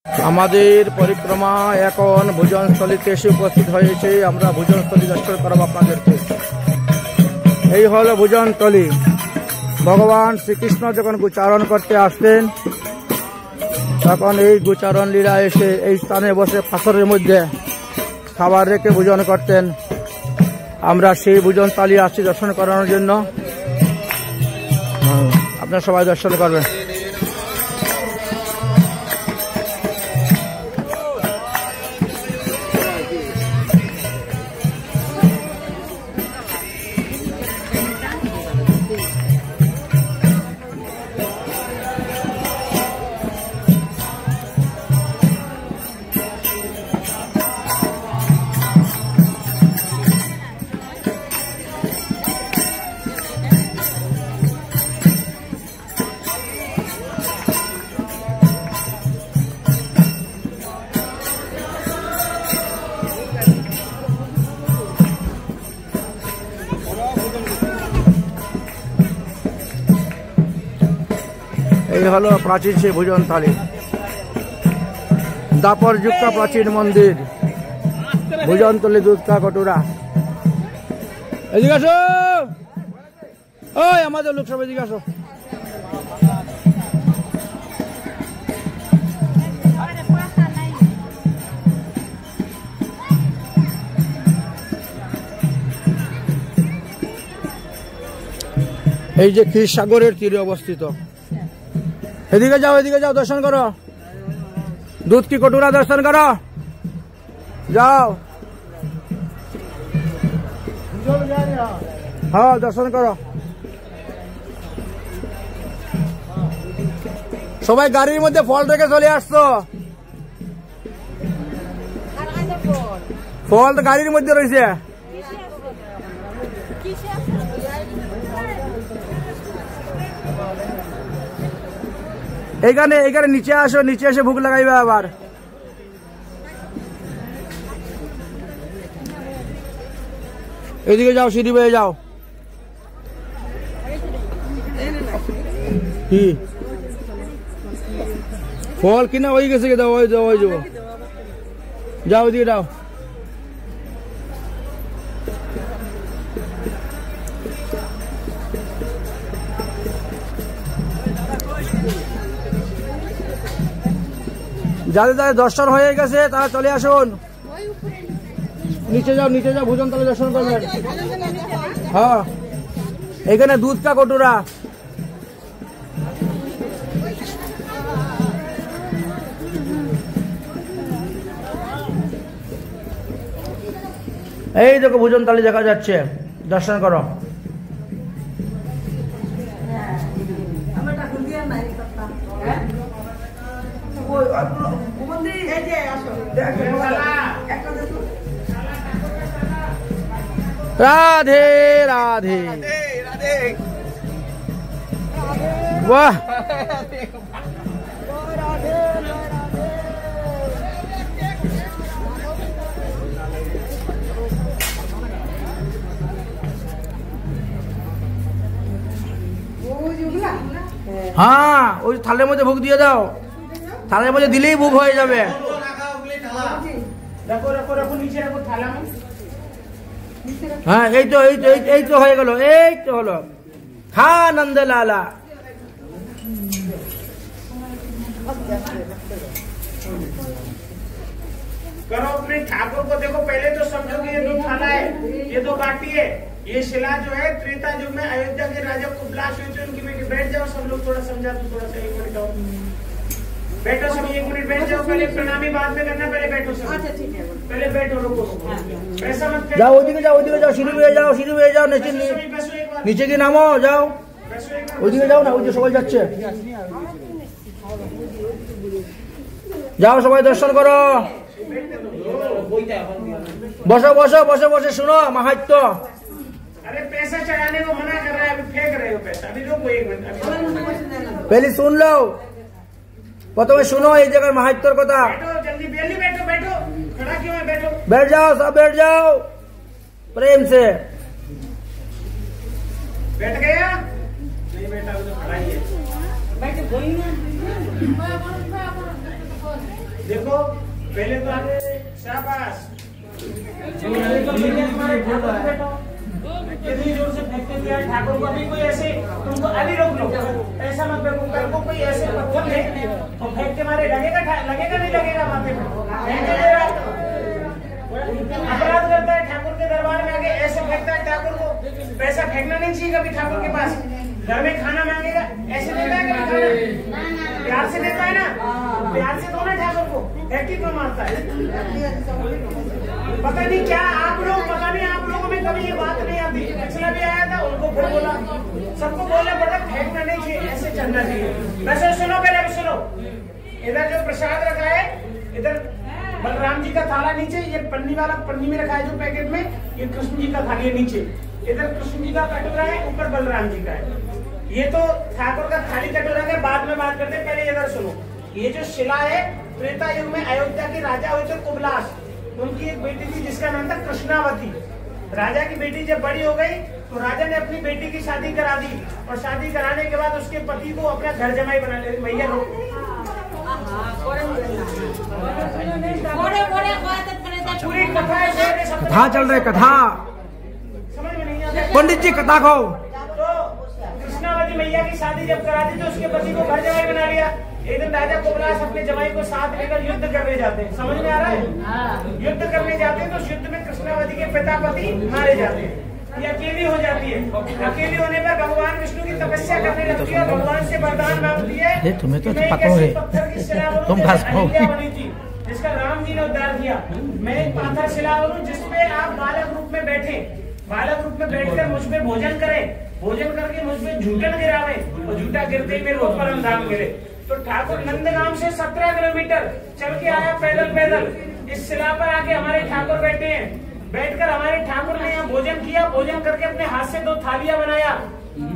আমাদের পরিক্রমা এখন ভোজনস্থলীতে এসে উপস্থিত হয়েছে। আমরা ভোজনস্থলী দর্শন করব আপনাদেরকে। এই হলো ভোজনস্থলী। ভগবান শ্রীকৃষ্ণ যখন গোচারণ করতে আসতেন তখন এই গোচারণ লীলা এসে এই স্থানে বসে পাথরের মধ্যে খাবার রেখে ভোজন করতেন। আমরা সেই ভোজনস্থলী আসছি দর্শন করানোর জন্য। আপনারা সবাই দর্শন করবেন। এই হলো প্রাচীন সেই ভোজনথালী। দাপর যুক্ত প্রাচীন মন্দির, ভোজনথলী, দুধ কা কটুরা। এদিকে আসো, ওই আমাদের লোক সব এদিকে আসো। এই যে ক্ষীরসাগরের তীরে অবস্থিত। এদিকে যাও, এদিকে যাও, দর্শন করো। দুধ কি কটুরা দর্শন করো, যাও। হ্যাঁ, দর্শন করো। সবাই গাড়ির মধ্যে ফল রেখে চলে আসছো। ফল তো গাড়ির মধ্যে রয়েছে। এখানে এখানে নিচে আসো, নিচে এসে ভোগ লাগাইবে আবার। এদিকে যাও, সিঁড়ি বেয়ে যাও। কি ফল কিনা ওই গেছে, দাও ওই যাও, ওই যাও, যাও ওইদিকে যাও। যাদের যাদের দর্শন হয়ে গেছে তারা চলে আসুন। নিচে যাও, নিচে যাও, ভোজনথলী দর্শন করবেন। হ্যাঁ, এখানে দুধ কা কটুরা। এই দেখো ভোজনথলী দেখা যাচ্ছে, দর্শন করো। রাধে রাধে, বাহ। হ্যাঁ, ওই থালের মধ্যে ভোগ দিয়ে দাও। থালের মধ্যে দিলেই ভোগ হয়ে যাবে। হ্যাঁ, এই তো এই তো এই তো হয়ে গেল, এই তো হলো। খা নন্দ লালা। करो अपने ठाकुर को देखो। पहले तो समझो कि ये दो थाला है, ये दो बाटी है। ये शिला जो है त्रेता युग में अयोध्या के राजा को ब्लास्ट हुई थी उनकी बेटी। बैठ जाओ सब लोग, थोड़ा समझा दो, थोड़ा सा 1 मिनट आओ। बैठो सब, 1 मिनट बैठ जाओ। पहले प्रणामी बाद में करना, पहले बैठो सब। अच्छा ठीक है, पहले बैठो, रुको, ऐसा मत करो। जाओ ओदिके जाओ, ओदिके जाओ, सीढ़ी पे जाओ, सीढ़ी पे जाओ, নিচে কি নামো, যাও ওইদিকে যাও না, ওই যে সবাই যাচ্ছে। যাও সবাই দর্শন করো। বসো বসো, বসে বসে শুনো মাহাত্ম্য। अरे पैसा चढ़ाने को मना कर रहा है, अभी फेंक रहे हो पैसा। अभी रुको 1 मिनट, पहले सुन लो, प्रथम सुनो এই জায়গার মাহাত্ম্যর কথা। बैठो जल्दी, बेली बैठो, बैठो, खड़ा क्यों है, बैठो। बैठ जाओ, सब बैठ जाओ प्रेम से। बैठ गया नहीं बेटा, वो तो खड़ा ही है। बैठ देखो पहले तो आगे शाबाश, कितनी जोर से फेंकते दिया ठाकुर को। अभी कोई ऐसे तुमको अभी रोक लो, ऐसा मत फेंको, कल को कोई ऐसे पत्थर है तो फेंक के मारे, लगेगा नहीं लगेगा माथे में, अपराध करता है ठाकुर के दरबार में आके ऐसे फेंकता है ठाकुर को। पैसा फेंकना नहीं चाहिए कभी ठाकुर के पास। घर में खाना मांगेगा ऐसे देता है कभी खाना, प्यार से देता है ना, प्यार से दो ना ठाकुर को, फेंकी तो मारता है। पता नहीं क्या आप लोगों में कभी ये बात नहीं आती। पिछला भी आया था, उनको फिर बोला, सबको बोलना पड़ा फेंकना नहीं चाहिए, ऐसे चलना चाहिए। वैसे सुनो, पहले सुनो, इधर जो प्रसाद रखा है, इधर बलराम जी का थाला नीचे, ये पन्नी वाला पन्नी में रखा है जो पैकेट में, ये कृष्ण जी का थाली है नीचे, इधर कृष्ण जी का कटोरा है, ऊपर बलराम जी का है। ये तो ठाकुर का थाली कटोरा के बाद में बात करते हैं, पहले इधर सुनो। ये जो शिला है, त्रेता युग में अयोध्या के राजा हुए थे कुबलाश, उनकी एक बेटी थी जिसका नाम था कृष्णावती। राजा की बेटी जब बड़ी हो गई तो राजा ने अपनी बेटी की शादी करा दी, और शादी कराने के बाद उसके पति को अपना घर जमाई बना लिया। भैया लोग पूरी कथा है, कथा चल रही, कथा समझ में नहीं आता। पंडित जी कथा को तो कृष्णावती मैया की शादी जब करा दी तो उसके पति को घर जमाई बना लिया। एक दिन राजा कुबलाश अपने जमाई को साथ लेकर युद्ध करने जाते हैं, समझ में आ रहा है? युद्ध करने जाते हैं तो उस युद्ध में कृष्णावती के पिता पति मारे जाते हैं, ये अकेली हो जाती है। अकेली होने पर भगवान विष्णु की तपस्या करने लगती है, भगवान से वरदान मांगती है। तुम्हें तो पता है, पत्थर की शिला तुम बनी थी जिसका राम जी ने उद्धार किया। मैं एक पाथर शिला बनूं जिसपे आप बालक रूप में बैठे, बालक रूप में बैठकर मुझ पे भोजन करें, भोजन करके मुझ पे झूठन गिरावे, और झूठा गिरते ही मेरे परम धाम मिले। तो ठाकुर नंदगांव से 17 किलोमीटर चल के आया पैदल। इस शिला पर आके हमारे ठाकुर बैठे हैं, बैठकर हमारे ठाकुर ने यहाँ भोजन किया, भोजन करके अपने हाथ से 2 थालियां बनाया।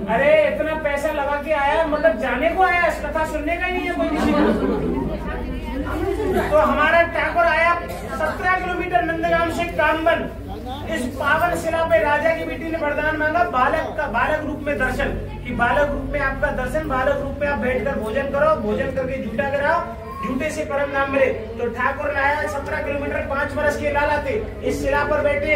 अरे इतना पैसा लगा के आया, मतलब जाने को आया, इस कथा सुनने का ही नहीं है कोई किसी को। तो हमारा ठाकुर आया 17 किलोमीटर नंदगांव से कामबन। इस पावन शिला पे राजा की बेटी ने वरदान मांगा, बालक रूप में दर्शन, कि बालक रूप में आपका दर्शन, बालक रूप में आप बैठकर भोजन करो, भोजन करके झूठा कराओ, झूठे से परम नाम मिले। तो ठाकुर ने आया 17 किलोमीटर 5 वर्ष के लाला थे, इस शिला पर बैठे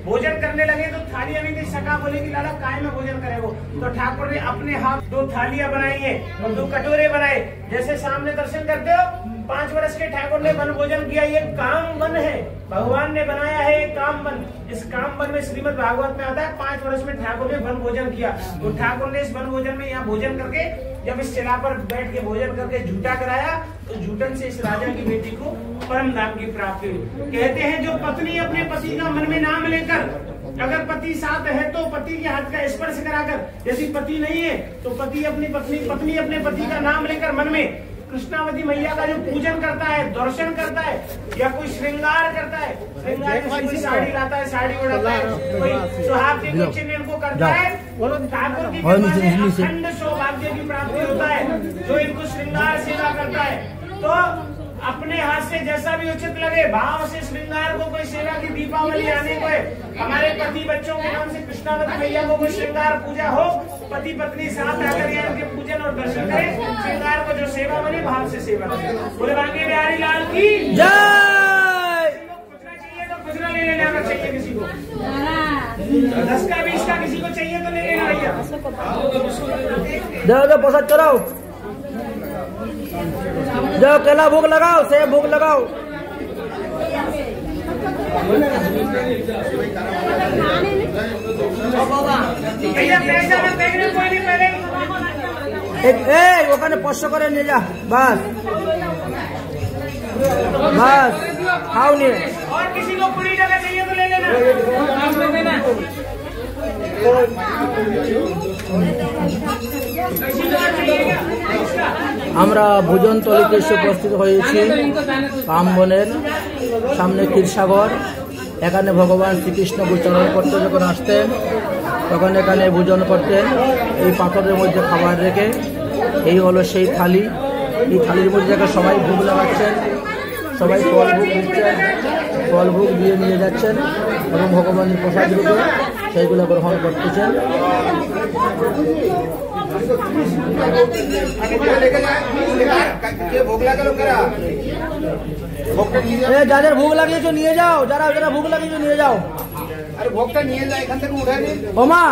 भोजन करने लगे तो थालियां नहीं थी। सका बोले कि लाला काय में भोजन करे वो, तो ठाकुर ने अपने हाथ 2 थालियां बनाई है और 2 कटोरे बनाए। जैसे सामने दर्शन करते हो, 5 वर्ष के ठाकुर ने वन भोजन किया। ये काम वन है, भगवान ने बनाया है ये काम वन। इस काम वन में श्रीमद् भागवत में आता है 5 वर्ष में ठाकुर ने वन भोजन किया। तो ठाकुर ने इस वन भोजन में यहाँ भोजन करके, जब इस शिला पर बैठ के भोजन करके झूठा कराया, तो झूठन से इस राजा की बेटी को परम धाम की प्राप्ति हुई। कहते हैं जो पत्नी अपने पति का मन में नाम लेकर, अगर पति साथ है तो पति के हाथ का स्पर्श कराकर, यदि पति नहीं है तो पति अपनी पत्नी अपने पति का नाम लेकर मन में कृष्णावती मैया का जो पूजन करता है, दर्शन करता है, या कोई श्रृंगार करता है, श्रृंगार कोई साड़ी लाता है, साड़ी उड़ाता है, कोई सुहाग को चिन्ह को करता है, ठाकुर की अखंड सौभाग्य की प्राप्ति होता है। जो इनको श्रृंगार सेवा करता है तो अपने हाथ से जैसा भी उचित लगे भाव से श्रृंगार को, कोई सेवा की दीपावली आने को है, हमारे पति बच्चों के नाम से कृष्णावती मैया को कोई श्रृंगार पूजा हो, पति पत्नी साथ आकर यहाँ के पूजन और दर्शन करें, श्रृंगार को जो सेवा बनी भाव से सेवा करें। बोले बांके बिहारी लाल की जय। खुचरा चाहिए तो खुचरा ले लेना चाहिए, किसी को 10 का 20 का किसी को चाहिए तो ले लेना भैया। जाओ प्रसाद चलाओ, जाओ केला भोग लगाओ, सेब भोग लगाओ। भैया पैसा में देखने कोई नहीं, पहले ওখানে 500 করে নিয়ে যা, বাস खाओ नहीं। और किसी को पूरी जगह चाहिए तो ले लेना। আমরা ভোজনতলিতে এসে উপস্থিত হয়েছি কামবনের সামনে ক্ষীরসাগর। এখানে ভগবান শ্রীকৃষ্ণ গোচরণ করতে যখন আসতেন তখন এখানে ভোজন করতেন এই পাথরের মধ্যে খাবার রেখে। এই হলো সেই থালি, এই থালির মধ্যে দেখে সবাই ভোগ লাগাচ্ছেন, সবাই ফল ভোগ দিচ্ছেন, ফল ভোগ দিয়ে নিয়ে যাচ্ছেন এবং ভগবানের প্রসাদ রূপে সেইগুলো গ্রহণ করতেছেন। যাদের ভোগ লাগিয়েছো নিয়ে যাও, যারা যারা ভোগ লাগিয়েছো নিয়ে যাও। আরে ভোগটা নিয়ে যায় এখান থেকে উঠাই নিন। ওমা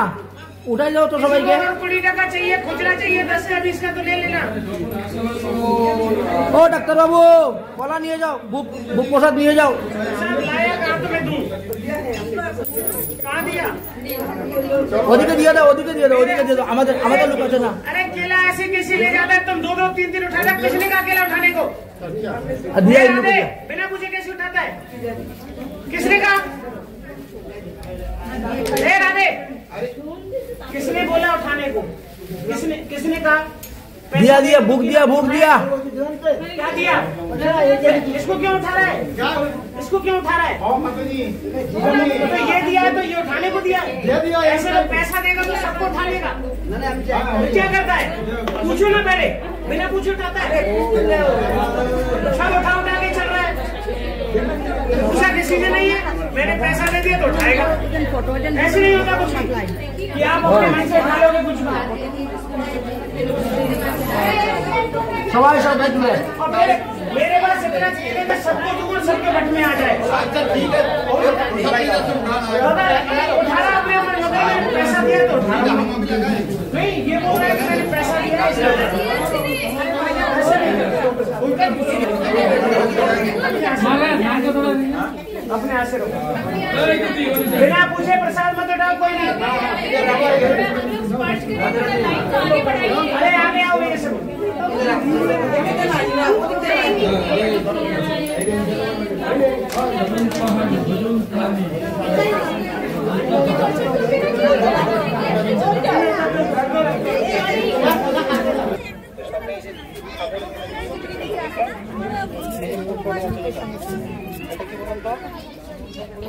উঠাই যাও তো সবাইকে। 20 টাকা चाहिए, खुचरा चाहिए 10 या 20 का तो ले लेना। ও ডাক্তার বাবু কলা নিয়ে যাও, ভোগ প্রসাদ নিয়ে যাও। सब लाया कहाँ तो मैं दूं? कहाँ दिया? ওদিকে দিয়ে দাও, ওদিকে দিয়ে দাও, ওদিকে দিয়ে দাও, আমাদের আমাদের লোক আছে না। अरे केला ऐसे कैसे ले जाता है? तुम 2-2 3-3 उठाता है, किसने कहा केला उठाने को? दिया इन ले लोगों आते, को। बिना पूछे कैसे उठाता है? किसने कहा? ए राधे, किसने बोला उठाने को? किसने कहा? दिया दिया भूख दिया, भूख दिया। क्या दिया? इसको क्यों उठा रहा है? इसको क्यों उठा रहा है? तो ये दिया है तो ये उठाने को दिया है। ऐसे तो पैसा देगा तो सबको उठा लेगा। क्या करता है? पूछो ना पहले, बिना पूछे उठाता है। सब उठा के चल रहा है। पूछा किसी ने नहीं है, मैंने पैसा दे दिया तो उठाएगा। ऐसे नहीं होता कुछ भी कि आप अपने मन से उठा लोगे कुछ भी। सवाल सब बैठ में। और मेरे पास इतना चाहिए मैं सबको दूंगा, सबके बट में आ जाए। ठीक है उठाना अपने मन में, मैंने पैसा दिया तो उठाना। नहीं ये बोल रहा है कि मैंने पैसा दिया अपने हाथ से रखो, बिना पूछे प्रसाद मत उठाओ कोई नहीं। अरे आगे आओ मेरे से।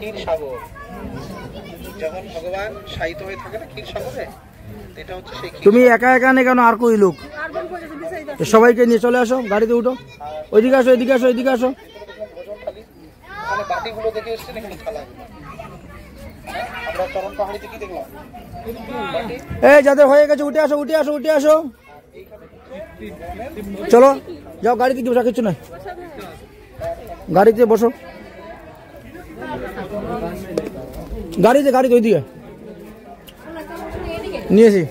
ক্ষীর সাগর যখন ভগবান শায়িত হয়ে থাকে না ক্ষীর সাগরে, এটা হচ্ছে সেই। তুমি একা একা নেই কেন, আর কই লোক? সবাইকে নিয়ে চলে আসো, গাড়িতে উঠো। ওইদিকে আসো, এদিকে আসো, এদিকে আসো। এখানে বাটিগুলো দেখে এসছেন, এখানে থালা। আমরা চরণ পাহাড়িতে কি দেখলাম? এই যাদের হয়ে গেছে উঠে আসো, উঠে আসো, উঠে আসো। চলো যাও, গাড়িতে কি বসা কিছু নয়, গাড়িতে বসো। গাড়িতে গাড়িতে ওইদিকে নিয়েছি।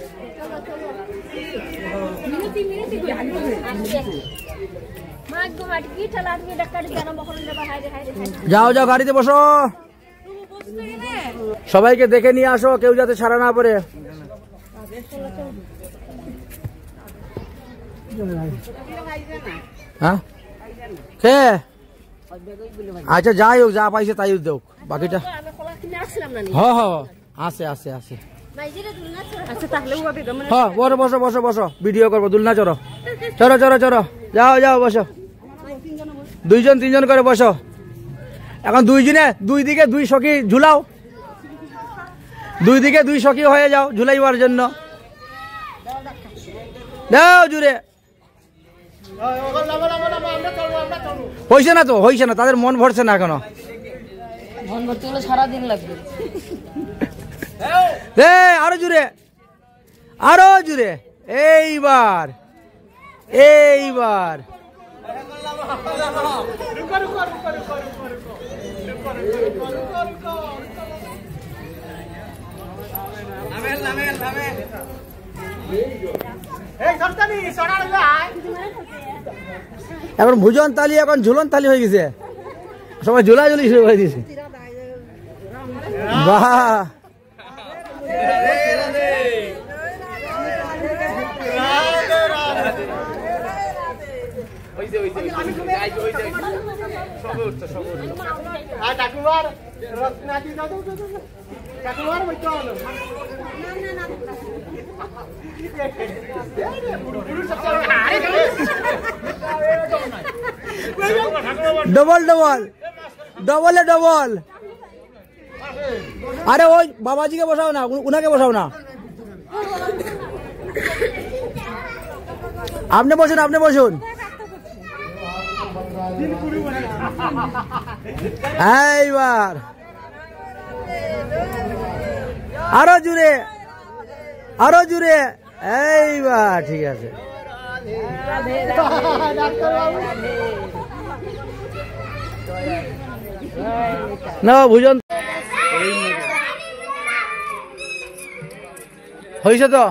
যাও যাও গাড়িতে বসো, সবাইকে দেখে নিয়ে আসো, কেউ যাতে ছাড়া না পড়ে। হ্যাঁ কে? আচ্ছা যাই হোক, যা পাইছে তাই দেও, বাকিটা হ্যাঁ হ্যাঁ আছে আছে আছে। হ্যাঁ বসো বসো বসো বসো, ভিডিও করবো, দুলনা চড়ো, চড়ো চড়ো চড়ো, যাও যাও বসো, 2জন 3জন করে বসো। এখন 2 জনে 2 দিকে 2 সখী ঝুলাও, 2 দিকে 2 সখী হয়ে যাও ঝুলাইবার জন্য। দাও জুড়ে, হয়েছে না তো, হয়েছে না, তাদের মন ভরছে না এখনো, মন ভরতে গেলে সারাদিন লাগবে। আরো জুড়ে, আরো জুড়ে, এইবার এইবার এখন ভোজন তালি এখন ঝুলন তালি হয়ে গেছে, সবাই ঝুলাঝুলি শুরু করে দিয়েছে। বাহ ডবল ডবল ডবলে ডবল। আরে ওই বাবাজিকে বসাও না, উনাকে বসাও না, আপনি বসুন, আপনি বসুন। এইবার আরো জুড়ে, আরো জুড়ে, এইবার ঠিক আছে। না ভোজন হয়েছে তো?